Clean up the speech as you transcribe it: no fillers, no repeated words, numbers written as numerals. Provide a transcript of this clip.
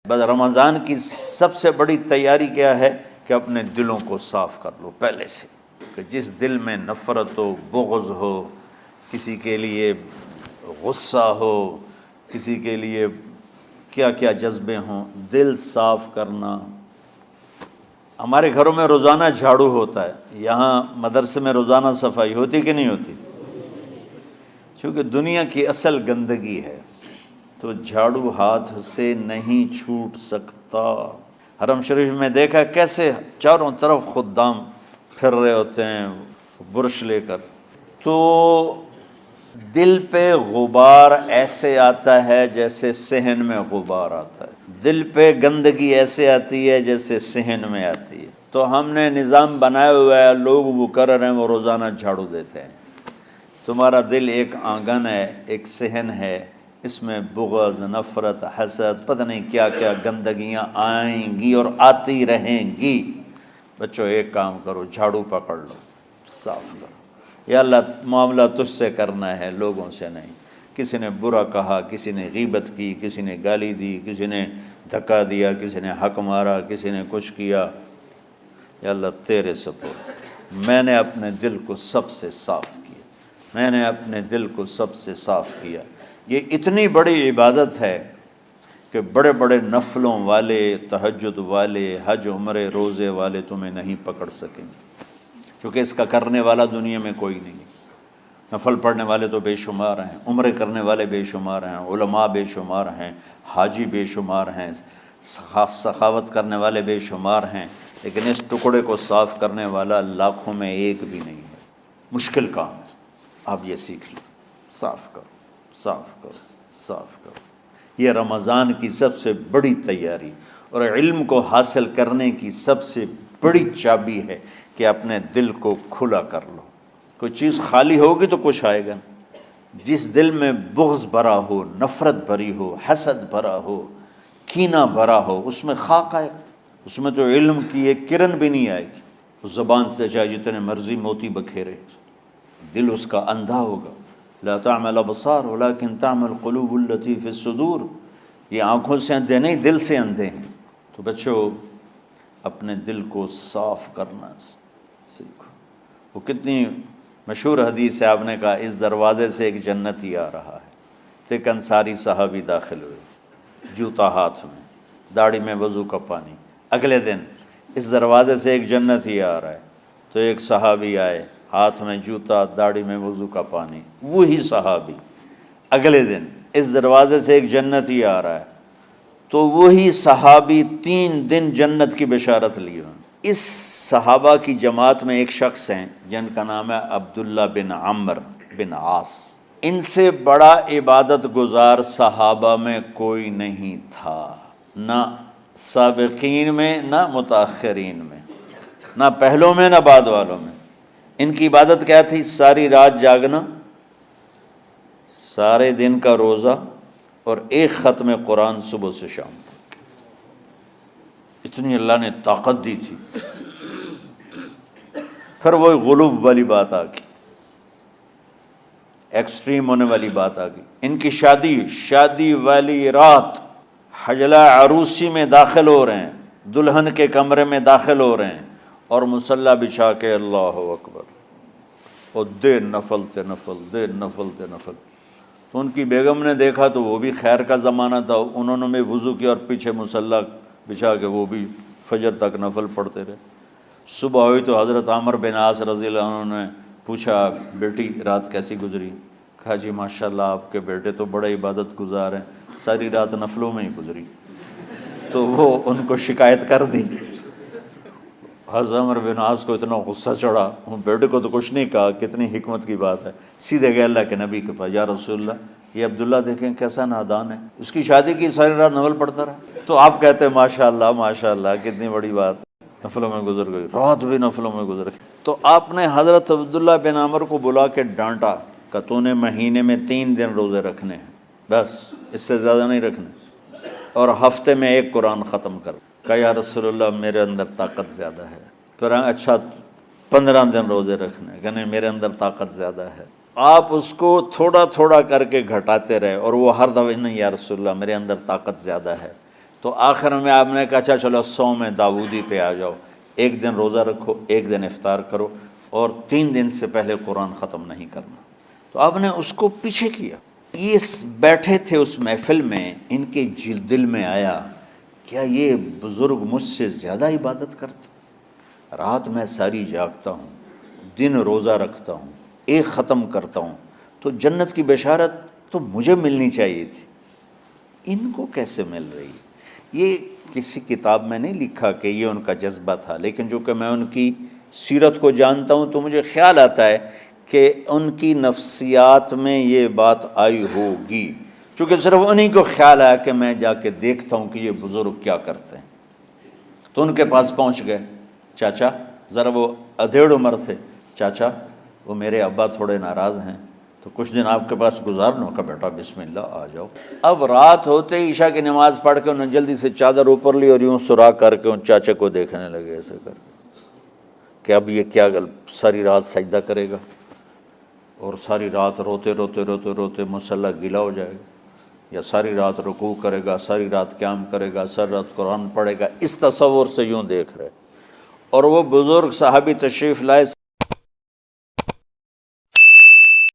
بس رمضان کی سب سے بڑی تیاری کیا ہے کہ اپنے دلوں کو صاف کر لو پہلے سے، کہ جس دل میں نفرت ہو، بغض ہو، کسی کے لیے غصہ ہو، کسی کے لیے کیا کیا جذبے ہوں، دل صاف کرنا۔ ہمارے گھروں میں روزانہ جھاڑو ہوتا ہے، یہاں مدرسے میں روزانہ صفائی ہوتی کہ نہیں ہوتی؟ چونکہ دنیا کی اصل گندگی ہے تو جھاڑو ہاتھ سے نہیں چھوٹ سکتا۔ حرم شریف میں دیکھا کیسے چاروں طرف خدام پھر رہے ہوتے ہیں برش لے کر، تو دل پہ غبار ایسے آتا ہے جیسے صحن میں غبار آتا ہے، دل پہ گندگی ایسے آتی ہے جیسے صحن میں آتی ہے۔ تو ہم نے نظام بنایا ہوا ہے، لوگ مقرر ہیں وہ روزانہ جھاڑو دیتے ہیں۔ تمہارا دل ایک آنگن ہے، ایک صحن ہے، اس میں بغض، نفرت، حسد، پتہ نہیں کیا کیا گندگیاں آئیں گی اور آتی رہیں گی۔ بچوں ایک کام کرو، جھاڑو پکڑ لو، صاف کرو۔ یا اللہ معاملہ تجھ سے کرنا ہے، لوگوں سے نہیں۔ کسی نے برا کہا، کسی نے غیبت کی، کسی نے گالی دی، کسی نے دھکا دیا، کسی نے حق مارا، کسی نے کچھ کیا، یا اللہ تیرے سپرد میں نے اپنے دل کو سب سے صاف کیا، میں نے اپنے دل کو سب سے صاف کیا۔ یہ اتنی بڑی عبادت ہے کہ بڑے بڑے نفلوں والے، تہجد والے، حج عمرے روزے والے تمہیں نہیں پکڑ سکیں گے، کیونکہ اس کا کرنے والا دنیا میں کوئی نہیں ہے۔ نفل پڑھنے والے تو بے شمار ہیں، عمرے کرنے والے بے شمار ہیں، علماء بے شمار ہیں، حاجی بے شمار ہیں، سخاوت کرنے والے بے شمار ہیں، لیکن اس ٹکڑے کو صاف کرنے والا لاکھوں میں ایک بھی نہیں ہے۔ مشکل کام ہے، آپ یہ سیکھ لیں، صاف کرو، صاف کرو، صاف کرو۔ یہ رمضان کی سب سے بڑی تیاری اور علم کو حاصل کرنے کی سب سے بڑی چابی ہے کہ اپنے دل کو کھلا کر لو۔ کوئی چیز خالی ہوگی تو کچھ آئے گا۔ جس دل میں بغض بھرا ہو، نفرت بھری ہو، حسد بھرا ہو، کینہ بھرا ہو، اس میں خاک آئے گا، اس میں تو علم کی ایک کرن بھی نہیں آئے گی۔ اس زبان سے چاہے جتنے مرضی موتی بکھیرے، دل اس کا اندھا ہوگا۔ لا تعمل ابصار ولکن تعمل قلوب التي في الصدور۔ یہ آنکھوں سے اندھے نہیں، دل سے اندھے ہیں۔ تو بچوں اپنے دل کو صاف کرنا سیکھو۔ وہ کتنی مشہور حدیث ہے، آپ نے کہا اس دروازے سے ایک جنتی آ رہا ہے، تو ایک انصاری صحابی داخل ہوئے، جوتا ہاتھ میں، داڑھی میں وضو کا پانی۔ اگلے دن اس دروازے سے ایک جنتی آ رہا ہے، تو ایک صحابی آئے، ہاتھ میں جوتا، داڑھی میں وضو کا پانی، وہی صحابی۔ اگلے دن اس دروازے سے ایک جنتی آ رہا ہے، تو وہی صحابی 3 دن جنت کی بشارت لی۔ اس صحابہ کی جماعت میں ایک شخص ہیں جن کا نام ہے عبداللہ بن عمرو بن عاص۔ ان سے بڑا عبادت گزار صحابہ میں کوئی نہیں تھا، نہ سابقین میں نہ متاخرین میں، نہ پہلوں میں نہ بعد والوں میں۔ ان کی عبادت کیا تھی؟ ساری رات جاگنا، سارے دن کا روزہ، اور ایک ختم قرآن صبح سے شام تک۔ اتنی اللہ نے طاقت دی تھی۔ پھر وہی غلوب والی بات آ گئی، ایکسٹریم ہونے والی بات آ گئی۔ ان کی شادی والی رات حجلہ عروسی میں داخل ہو رہے ہیں، دلہن کے کمرے میں داخل ہو رہے ہیں، اور مصلی بچھا کے اللہ اکبر، اور دیر نفل تے نفل، دیر نفل تے نفل۔ تو ان کی بیگم نے دیکھا تو وہ بھی خیر کا زمانہ تھا، انہوں نے بھی وضو کیا اور پیچھے مصلی بچھا کے وہ بھی فجر تک نفل پڑھتے رہے۔ صبح ہوئی تو حضرت عمرو بن عاص رضی اللہ عنہ نے پوچھا، بیٹی رات کیسی گزری؟ کہا جی ماشاءاللہ آپ کے بیٹے تو بڑے عبادت گزار ہیں، ساری رات نفلوں میں ہی گزری۔ تو وہ ان کو شکایت کر دی۔ حضرت عمرو بن عاص کو اتنا غصہ چڑھا، بیٹے کو تو کچھ نہیں کہا، کتنی حکمت کی بات ہے، سیدھے گئے اللہ کے نبی کے پاس، یا رسول اللہ یہ عبداللہ دیکھیں کیسا نادان ہے، اس کی شادی کی ساری رات نفل پڑھتا رہا۔ تو آپ کہتے ہیں ماشاءاللہ ماشاءاللہ کتنی بڑی بات، نفلوں میں گزر گئی، رات بھی نفلوں میں گزر گئی۔ تو آپ نے حضرت عبداللہ بن عمرو کو بلا کے ڈانٹا کہ تو نے مہینے میں 3 دن روزے رکھنے ہیں، بس اس سے زیادہ نہیں رکھنے، اور ہفتے میں 1 قرآن ختم کر۔ کہا یا رسول اللہ میرے اندر طاقت زیادہ ہے۔ پھر اچھا 15 دن روزے رکھنے، کہ نہیں میرے اندر طاقت زیادہ ہے۔ آپ اس کو تھوڑا تھوڑا کر کے گھٹاتے رہے، اور وہ ہر دفعہ نہیں یا رسول اللہ میرے اندر طاقت زیادہ ہے۔ تو آخر میں آپ نے کہا اچھا چلو صوم داؤدی پہ آ جاؤ، ایک دن روزہ رکھو، ایک دن افطار کرو، اور 3 دن سے پہلے قرآن ختم نہیں کرنا۔ تو آپ نے اس کو پیچھے کیا۔ یہ بیٹھے تھے اس محفل میں، ان کے دل میں آیا کیا یہ بزرگ مجھ سے زیادہ عبادت کرتے؟ رات میں ساری جاگتا ہوں، دن روزہ رکھتا ہوں، ایک ختم کرتا ہوں، تو جنت کی بشارت تو مجھے ملنی چاہیے تھی، ان کو کیسے مل رہی؟ یہ کسی کتاب میں نہیں لکھا کہ یہ ان کا جذبہ تھا، لیکن جو کہ میں ان کی سیرت کو جانتا ہوں تو مجھے خیال آتا ہے کہ ان کی نفسیات میں یہ بات آئی ہوگی، چونکہ صرف انہیں کو خیال آیا کہ میں جا کے دیکھتا ہوں کہ یہ بزرگ کیا کرتے ہیں۔ تو ان کے پاس پہنچ گئے، چاچا، ذرا وہ ادھیڑ عمر تھے، چاچا وہ میرے ابا تھوڑے ناراض ہیں تو کچھ دن آپ کے پاس گزارنا کا، بیٹا بسم اللہ آ جاؤ۔ اب رات ہوتے ہی عشاء کی نماز پڑھ کے انہوں نے جلدی سے چادر اوپر لی اور یوں سراغ کر کے ان چاچے کو دیکھنے لگے ایسے کر کہ اب یہ کیا ساری رات سجدہ کرے گا، اور ساری رات روتے روتے روتے روتے مصلی گیلا ہو جائے گا، یا ساری رات رکوع کرے گا، ساری رات قیام کرے گا، ساری رات قرآن پڑھے گا، اس تصور سے یوں دیکھ رہے۔ اور وہ بزرگ صحابی تشریف لائے